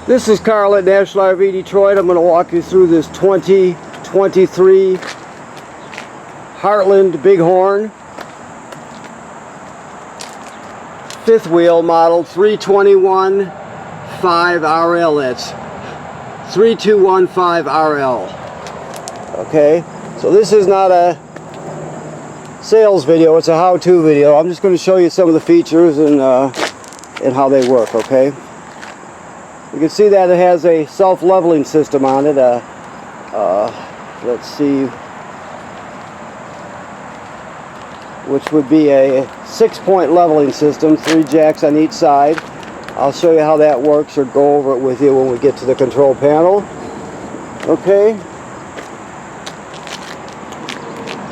This is Carl at National RV Detroit. I'm going to walk you through this 2023 Heartland Big Horn. Fifth wheel model 321 5RL. That's 3215RL. Okay, so this is not a sales video, it's a how-to video. I'm just going to show you some of the features and how they work, okay? You can see that it has a self-leveling system on it. Let's see, which would be a 6-point leveling system, 3 jacks on each side. I'll show you how that works or go over it with you when we get to the control panel. Okay.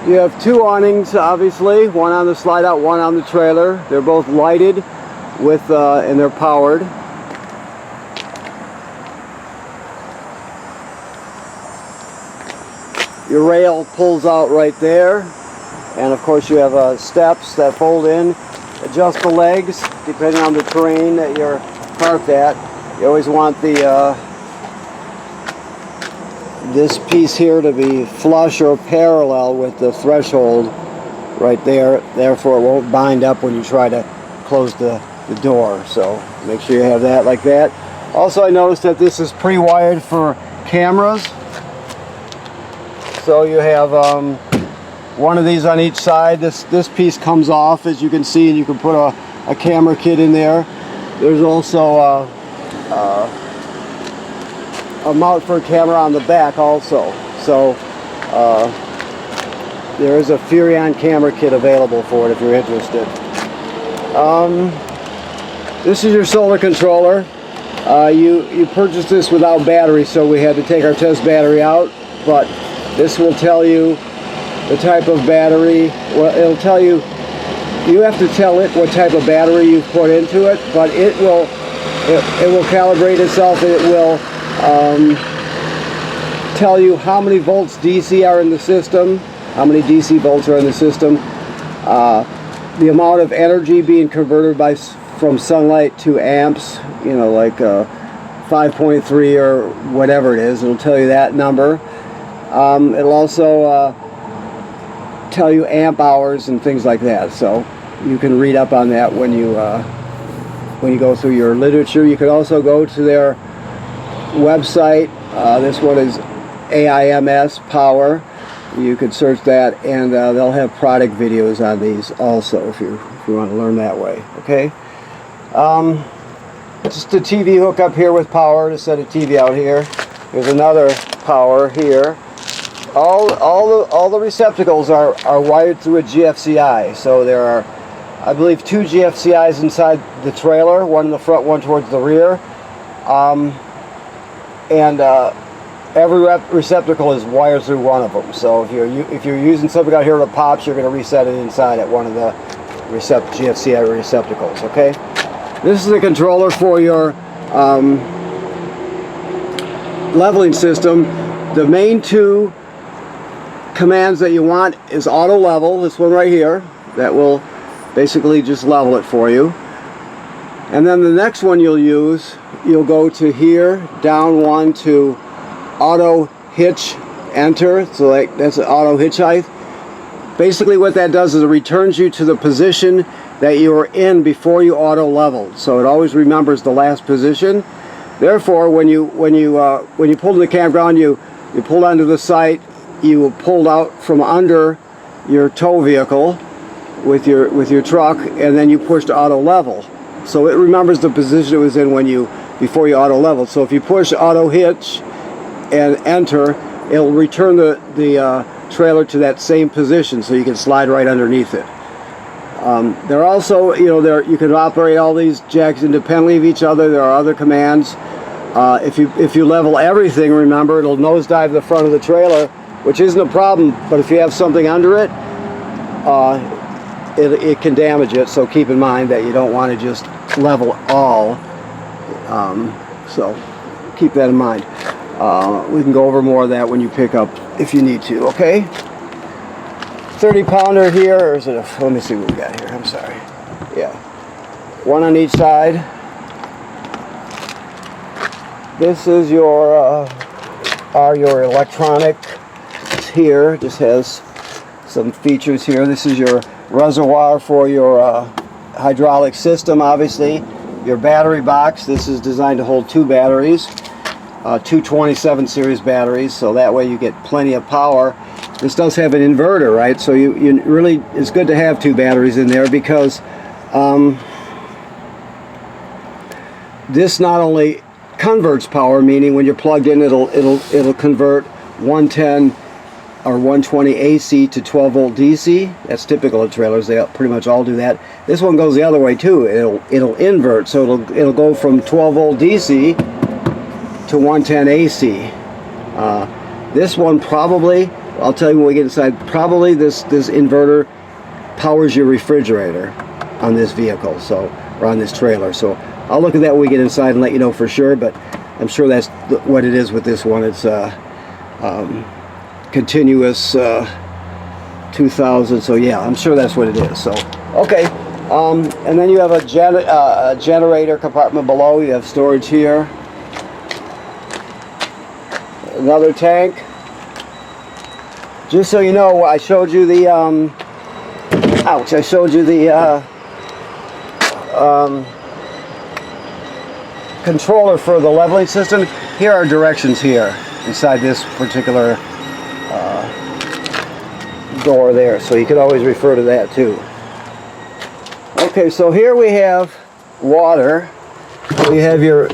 You have 2 awnings, obviously, one on the slide out, one on the trailer. They're both lighted with and they're powered. Your rail pulls out right there, and of course you have steps that fold in. Adjust the legs depending on the terrain that you're parked at. You always want the this piece here to be flush or parallel with the threshold right there. Therefore, it won't bind up when you try to close the door. So make sure you have that like that. Also, I noticed that this is pre-wired for cameras. So you have one of these on each side. This piece comes off, as you can see, and you can put a camera kit in there. There's also a mount for a camera on the back also. So there is a Furrion camera kit available for it if you're interested. This is your solar controller. You purchased this without battery, so we had to take our test battery out, but this will tell you the type of battery. Well, it'll tell you, you have to tell it what type of battery you've put into it, but it will calibrate itself, and it will tell you how many volts DC are in the system, how many DC volts are in the system, the amount of energy being converted from sunlight to amps, you know, like 5.3 or whatever it is. It'll tell you that number. It'll also tell you amp hours and things like that, so you can read up on that when you go through your literature. You can also go to their website. This one is AIMS Power. You could search that, and they'll have product videos on these also if you want to learn that way. Okay. Just a TV hookup here with power to set a TV out here. There's another power here. All the receptacles are wired through a GFCI. So there are, I believe, 2 GFCIs inside the trailer, one in the front, one towards the rear. Every receptacle is wired through one of them. So if you're using something out here that pops, you're going to reset it inside at one of the GFCI receptacles. Okay. This is the controller for your leveling system. The main 2 commands that you want is auto level, this one right here, that will basically just level it for you. And then the next one you'll go to here, down one to auto hitch enter, so that's an auto hitch height. Basically what that does is it returns you to the position that you were in before you auto leveled, so it always remembers the last position. Therefore, when you pull to the campground, you pulled onto the site, you pulled out from under your tow vehicle with your truck, and then you pushed auto level. So it remembers the position it was in before you auto leveled. So if you push auto hitch and enter, it'll return the trailer to that same position, so you can slide right underneath it. There are also, you can operate all these jacks independently of each other. There are other commands. If you level everything, remember, it'll nosedive the front of the trailer, which isn't a problem, but if you have something under it, it can damage it, so keep in mind that you don't want to just level all. So keep that in mind. We can go over more of that when you pick up if you need to, okay? 30-pounder here, or is it let me see what we got here, I'm sorry. Yeah, one on each side. This is your electronic here. Just has some features here. This is your reservoir for your hydraulic system, obviously. Your battery box. This is designed to hold 2 batteries, 227 series batteries, so that way you get plenty of power. This does have an inverter, right? So you really, it's good to have 2 batteries in there, because this not only converts power, meaning when you're plugged in, it'll convert 110 or 120 AC to 12 volt DC. That's typical of trailers. They pretty much all do that. This one goes the other way too. It'll invert, so it'll go from 12 volt DC to 110 AC. This one probably, I'll tell you when we get inside, probably this inverter powers your refrigerator on this vehicle, so, or on this trailer. So I'll look at that when we get inside and let you know for sure, but I'm sure that's what it is with this one. It's continuous 2000, so yeah, I'm sure that's what it is. So okay, and then you have a generator compartment below. You have storage here, another tank. Just so you know, I showed you the I showed you the controller for the leveling system. Here are directions here inside this particular door there, so you could always refer to that too. Okay, so here we have water. We have your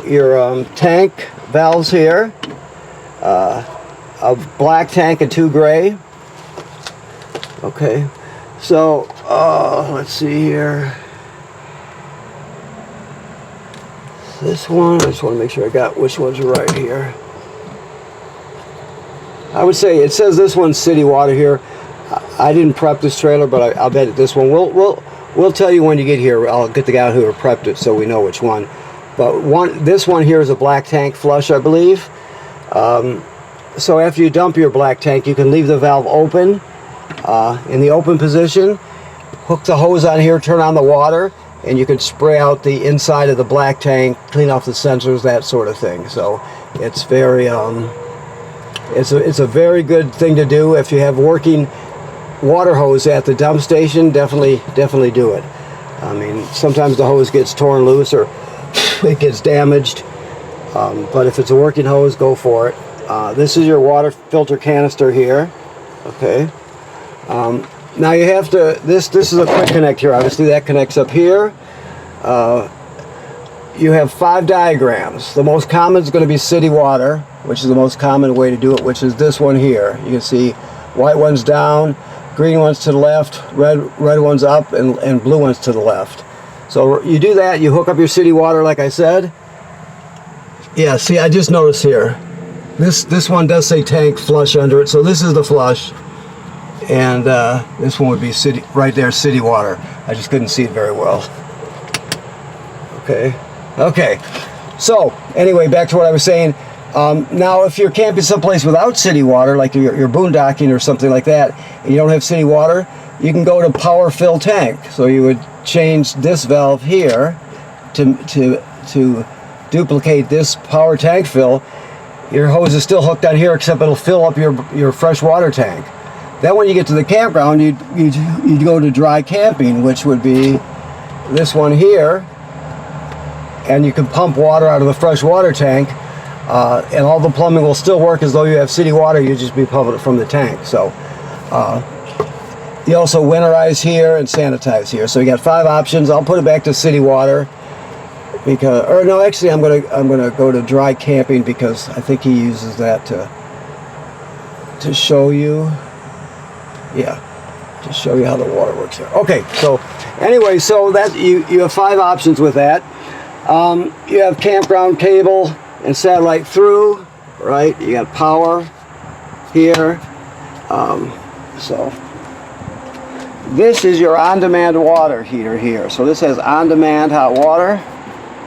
tank valves here, a black tank and 2 gray. Okay, so let's see here. This one, I just want to make sure I got which ones are right here. I would say it says this one's city water here. I didn't prep this trailer, but I'll bet this one. We'll tell you when you get here. I'll get the guy who prepped it so we know which one. But this one here is a black tank flush, I believe. So after you dump your black tank, you can leave the valve open in the open position. Hook the hose on here, turn on the water, and you can spray out the inside of the black tank, clean off the sensors, that sort of thing. So it's very it's a very good thing to do if you have working water hose at the dump station. Definitely do it. I mean, sometimes the hose gets torn loose or it gets damaged, but if it's a working hose, go for it. This is your water filter canister here. Okay. Now you have to, this is a quick connect here, obviously that connects up here. You have 5 diagrams. The most common is going to be city water, which is the most common way to do it, which is this one here. You can see white ones down, green ones to the left, red ones up, and blue ones to the left. So you do that, you hook up your city water like I said. Yeah, see, I just noticed here, this one does say tank flush under it, so this is the flush. And this one would be city, right there, city water. I just couldn't see it very well. Okay, so anyway, back to what I was saying. Now if you're camping someplace without city water, like you're boondocking or something like that, and you don't have city water, you can go to power fill tank. So you would change this valve here to duplicate this power tank fill. Your hose is still hooked on here, except it'll fill up your fresh water tank. Then when you get to the campground, you'd go to dry camping, which would be this one here, and you can pump water out of the fresh water tank, and all the plumbing will still work as though you have city water. You just be pumping it from the tank. So you also winterize here and sanitize here. So you got 5 options. I'll put it back to city water because, or no, actually I'm gonna go to dry camping because I think he uses that to show you. Yeah, to show you how the water works here. Okay, so anyway, so that you have 5 options with that. You have campground cable and satellite through, right? You got power here. So this is your on-demand water heater here. So this has on-demand hot water.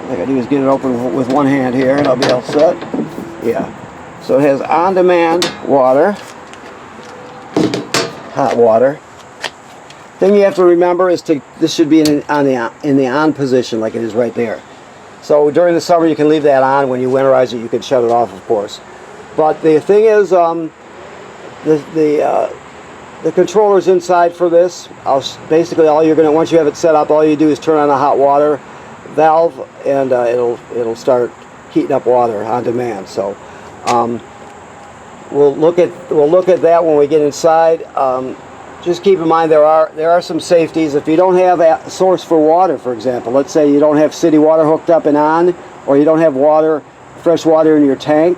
All I gotta do is get it open with one hand here and I'll be all set. Yeah, so it has on-demand water. Hot water. Thing you have to remember is this should be in the on position like it is right there. So during the summer you can leave that on. When you winterize it, you can shut it off, of course. But the thing is, the controller's inside for this. Basically, once you have it set up, all you do is turn on a hot water valve, and it'll start heating up water on demand. So we'll look at that when we get inside. Just keep in mind there are some safeties. If you don't have a source for water, for example, let's say you don't have city water hooked up and on, or you don't have fresh water in your tank,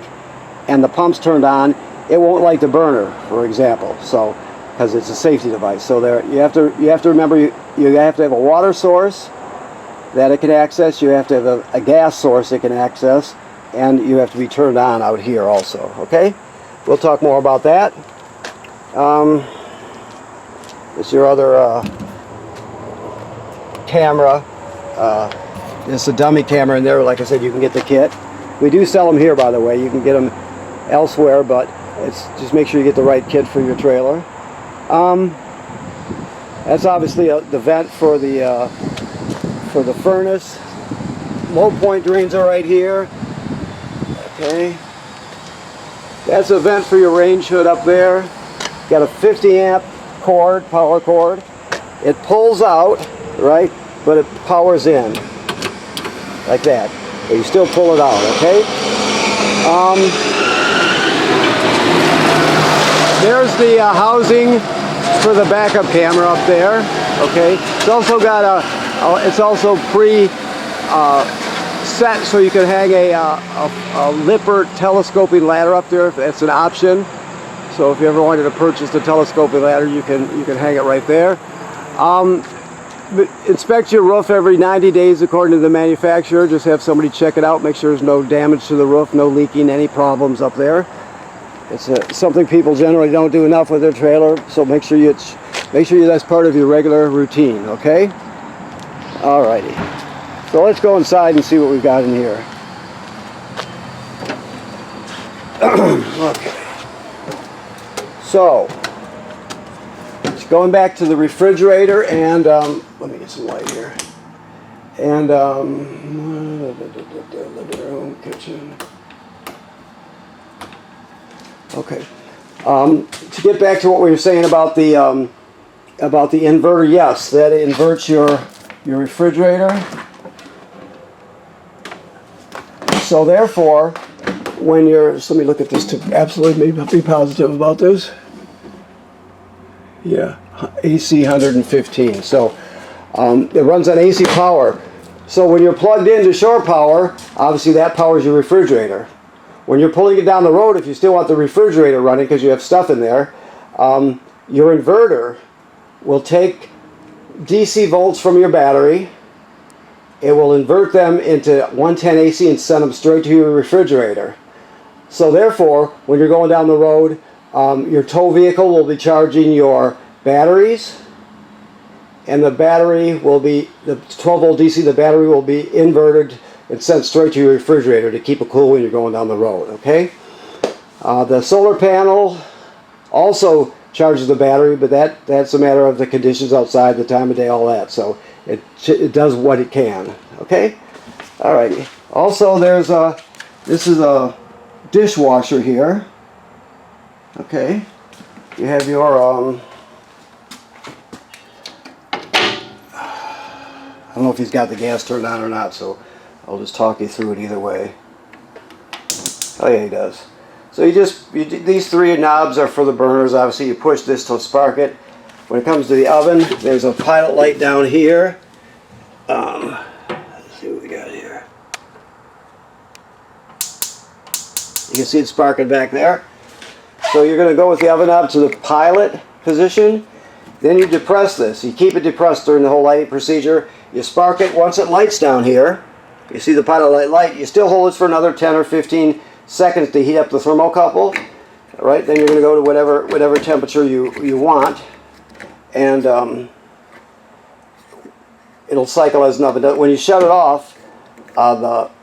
and the pump's turned on, it won't light the burner, for example. So, because it's a safety device. So you have to remember you have to have a water source that it can access. You have to have a gas source it can access, and you have to be turned on out here also. Okay, we'll talk more about that. It's your other camera. It's a dummy camera in there. Like I said, you can get the kit. We do sell them here, by the way. You can get them elsewhere, but just make sure you get the right kit for your trailer. That's obviously the vent for the furnace. Low point drains are right here. Okay. That's a vent for your range hood up there. Got a 50 amp cord, power cord. It pulls out, right, but it powers in like that. But you still pull it out, okay? There's the housing for the backup camera up there. Okay, it's also got it's also set so you can hang a Lippert telescoping ladder up there. That's an option. So if you ever wanted to purchase the telescoping ladder, you can hang it right there. Inspect your roof every 90 days according to the manufacturer. Just have somebody check it out, make sure there's no damage to the roof, no leaking, any problems up there. It's something people generally don't do enough with their trailer, so make sure that's part of your regular routine. Okay. Alrighty. So let's go inside and see what we've got in here. Okay. So, going back to the refrigerator, and let me get some light here. And living room, kitchen. Okay. To get back to what we were saying about the inverter, yes, that inverts your refrigerator. So therefore, when let me look at this to absolutely be positive about this. Yeah, AC 115. So it runs on AC power. So when you're plugged into shore power, obviously that powers your refrigerator. When you're pulling it down the road, if you still want the refrigerator running because you have stuff in there, your inverter will take DC volts from your battery. It will invert them into 110 AC and send them straight to your refrigerator. So therefore, when you're going down the road, your tow vehicle will be charging your batteries, and the battery will be, the 12 volt DC, the battery will be inverted and sent straight to your refrigerator to keep it cool when you're going down the road, okay? The solar panel also charges the battery, but that's a matter of the conditions outside, the time of day, all that. So it does what it can, okay? Alrighty. Also, this is a dishwasher here. Okay, you have your I don't know if he's got the gas turned on or not, so I'll just talk you through it either way. Oh yeah, he does. So these three knobs are for the burners. Obviously you push this to spark it. When it comes to the oven, there's a pilot light down here. Let's see what we got here. You can see it sparking back there. So you're going to go with the oven knob to the pilot position. Then you depress this. You keep it depressed during the whole lighting procedure. You spark it. Once it lights down here, you see the pilot light. You still hold it for another 10 or 15 seconds to heat up the thermocouple. Right? Then you're going to go to whatever temperature you want, and it'll cycle as an oven. When you shut it off,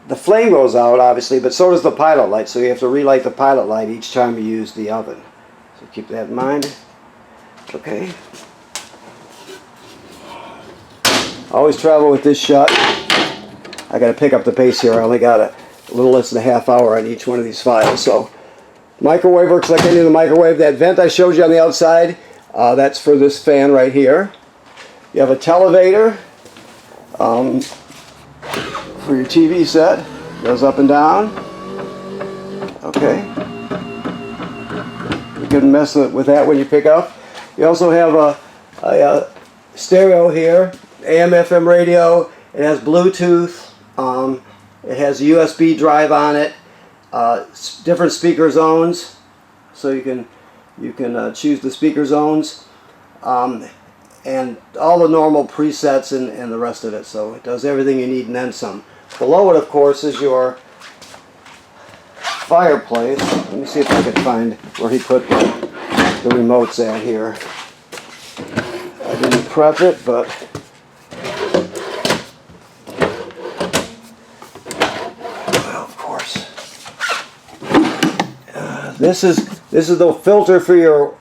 the flame goes out, obviously, but so does the pilot light. So you have to relight the pilot light each time you use the oven. So keep that in mind. Okay. Always travel with this shut. I got to pick up the pace here. I only got a little less than a half hour on each one of these files. So microwave works like any of the microwave. That vent I showed you on the outside, that's for this fan right here. You have a televator for your TV set. Goes up and down. Okay. You can mess with that when you pick up. You also have a stereo here, AM/FM radio. It has Bluetooth. It has a USB drive on it. Different speaker zones, so you can choose the speaker zones, and all the normal presets and the rest of it. So it does everything you need and then some. Below it, of course, is your fireplace. Let me see if I can find where he put the remotes at here. I didn't prep it, but well, of course. This is the filter for your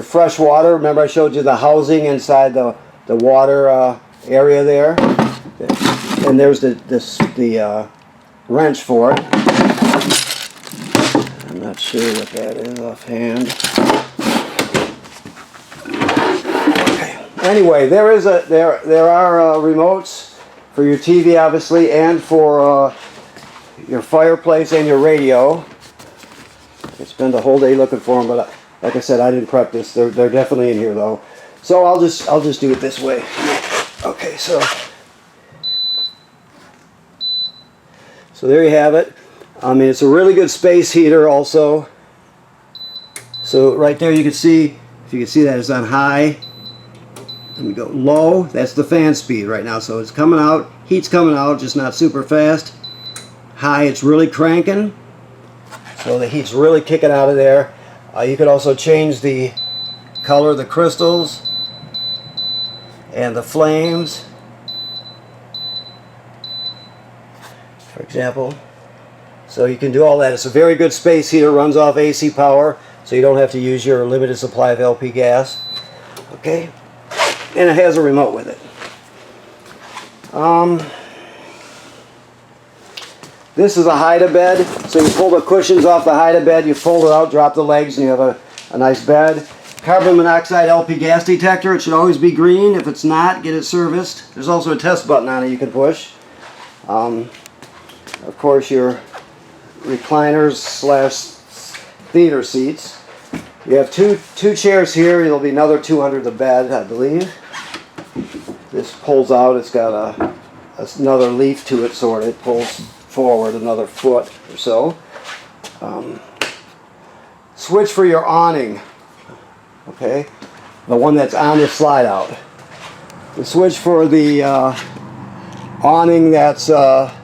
fresh water. Remember, I showed you the housing inside the water area there, and there's the wrench for it. I'm not sure what that is offhand. Okay. Anyway, there are remotes for your TV, obviously, and for your fireplace and your radio. I spend a whole day looking for them, but like I said, I didn't prep this. They're definitely in here though. So I'll just do it this way. Okay, so there you have it. I mean, it's a really good space heater also. So right there you can see, if you can see that, it's on high. Let me go low. That's the fan speed right now. So it's coming out, heat's coming out, just not super fast. High, it's really cranking. So the heat's really kicking out of there. You could also change the color of the crystals and the flames, for example. So you can do all that. It's a very good space heater, runs off AC power, so you don't have to use your limited supply of LP gas. Okay, and it has a remote with it. This is a hide-a-bed, so you pull the cushions off the hide-a-bed, you fold it out, drop the legs, and you have a nice bed. Carbon monoxide LP gas detector. It should always be green. If it's not, get it serviced. There's also a test button on it you can push. Of course, your recliners / theater seats. You have two chairs here. There'll be another two under the bed, I believe. This pulls out. It's got another leaf to it, sort of. It pulls forward another foot or so. Switch for your awning. Okay, the one that's on the slide out. The switch for the awning that's right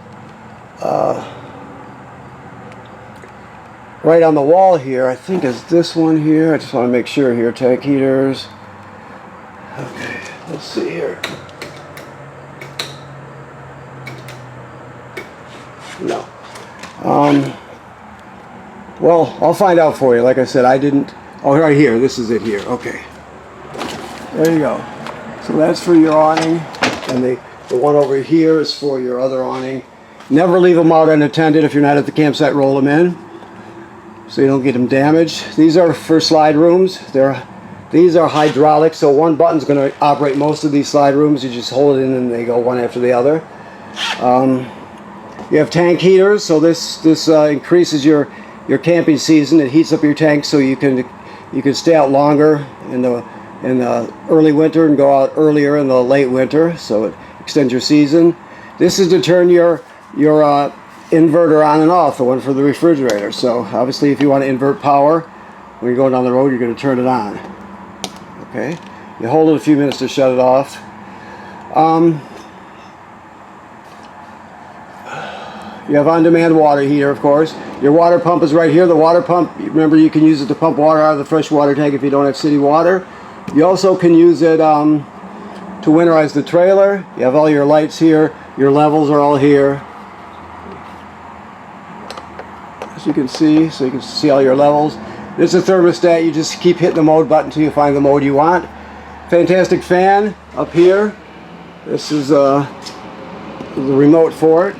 on the wall here, I think is this one here. I just want to make sure here. Tank heaters. Okay, let's see here. No. Well, I'll find out for you. Like I said, I didn't. Oh, right here. This is it here. Okay. There you go. So that's for your awning, and the one over here is for your other awning. Never leave them out unattended. If you're not at the campsite, roll them in so you don't get them damaged. These are for slide rooms. These are hydraulic, so one button's going to operate most of these slide rooms. You just hold it in and they go one after the other. You have tank heaters, so this increases your camping season. It heats up your tank so you can stay out longer in the early winter and go out earlier in the late winter, so it extends your season. This is to turn your inverter on and off, the one for the refrigerator. So obviously, if you want to invert power when you're going down the road, you're going to turn it on. Okay, you hold it a few minutes to shut it off. You have on-demand water heater, of course. Your water pump is right here. The water pump, remember, you can use it to pump water out of the fresh water tank if you don't have city water. You also can use it to winterize the trailer. You have all your lights here. Your levels are all here, as you can see. So you can see all your levels. This is a thermostat. You just keep hitting the mode button until you find the mode you want. Fantastic fan up here. This is the remote for it.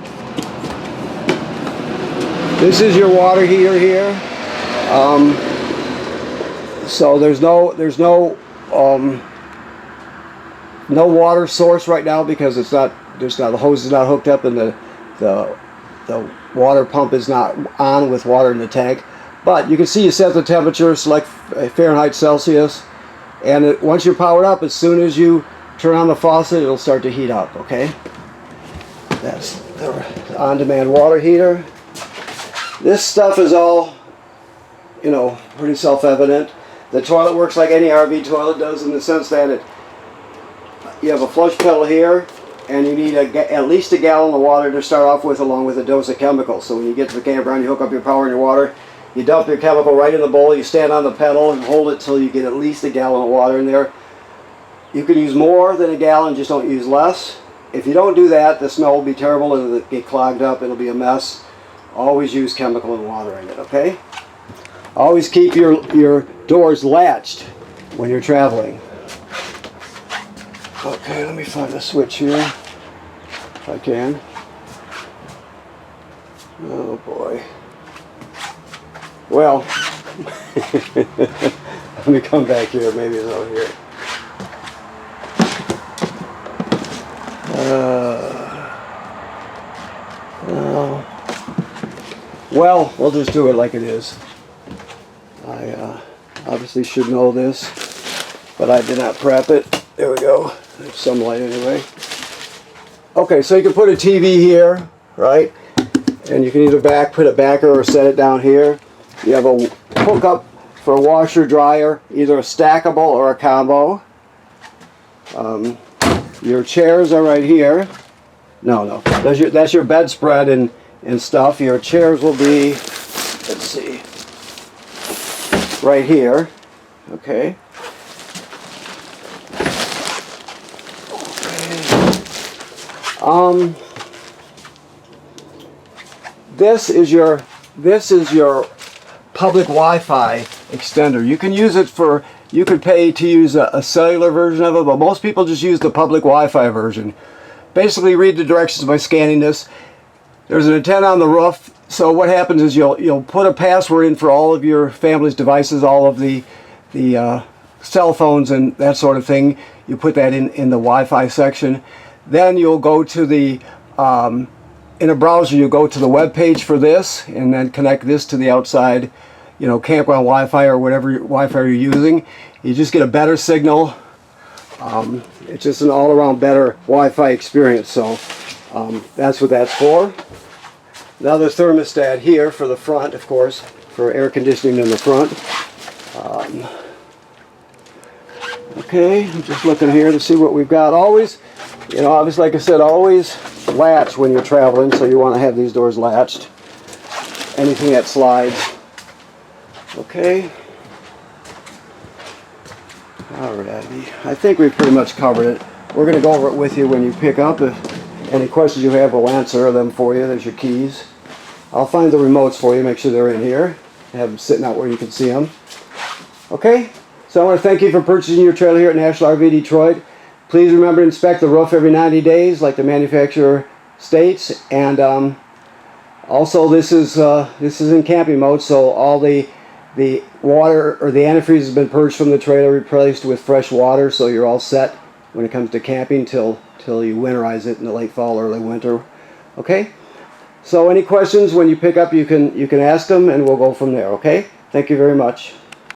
This is your water heater here. So there's no water source right now because the hose is not hooked up and the water pump is not on with water in the tank. But you can see you set the temperature, select Fahrenheit, Celsius, and once you're powered up, as soon as you turn on the faucet, it'll start to heat up. Okay, that's the on-demand water heater. This stuff is all, pretty self-evident. The toilet works like any RV toilet does in the sense that you have a flush pedal here, and you need at least a gallon of water to start off with, along with a dose of chemicals. So when you get to the campground, you hook up your power and your water, you dump your chemical right in the bowl, you stand on the pedal and hold it till you get at least a gallon of water in there. You can use more than a gallon, just don't use less. If you don't do that, the smell will be terrible and it'll get clogged up, it'll be a mess. Always use chemical and water in it, okay? Always keep your doors latched when you're traveling. Okay, let me find the switch here, if I can. Oh boy. Well, let me come back here, maybe it's over here. Well, we'll just do it like it is. I obviously should know this, but I did not prep it. There we go. There's some light anyway. Okay, so you can put a TV here, right? And you can either put a backer or set it down here. You have a hookup for a washer dryer, either a stackable or a combo. Your chairs are right here. No. That's your bedspread and stuff. Your chairs will be, let's see, right here. Okay. This is your public Wi-Fi extender. You can use it for, you could pay to use a cellular version of it, but most people just use the public Wi-Fi version. Basically read the directions by scanning this. There's an antenna on the roof, so what happens is you'll put a password in for all of your family's devices, all of the cell phones and that sort of thing. You put that in the Wi-Fi section. Then you'll go to the in a browser, you go to the web page for this, and then connect this to the outside, campground Wi-Fi or whatever Wi-Fi you're using. You just get a better signal. It's just an all-around better Wi-Fi experience. So that's what that's for. Another thermostat here for the front, of course, for air conditioning in the front. Okay, I'm just looking here to see what we've got. Always, obviously, like I said, always latch when you're traveling, so you want to have these doors latched. Anything that slides. Okay. Alrighty. I think we've pretty much covered it. We're going to go over it with you when you pick up. If any questions you have, we'll answer them for you. There's your keys. I'll find the remotes for you, make sure they're in here. Have them sitting out where you can see them. Okay? So I want to thank you for purchasing your trailer here at National RV Detroit. Please remember to inspect the roof every 90 days like the manufacturer states. And also this is in camping mode, so all the water or the antifreeze has been purged from the trailer, replaced with fresh water, so you're all set when it comes to camping till you winterize it in the late fall, early winter. Okay? So any questions when you pick up, you can ask them and we'll go from there, okay? Thank you very much.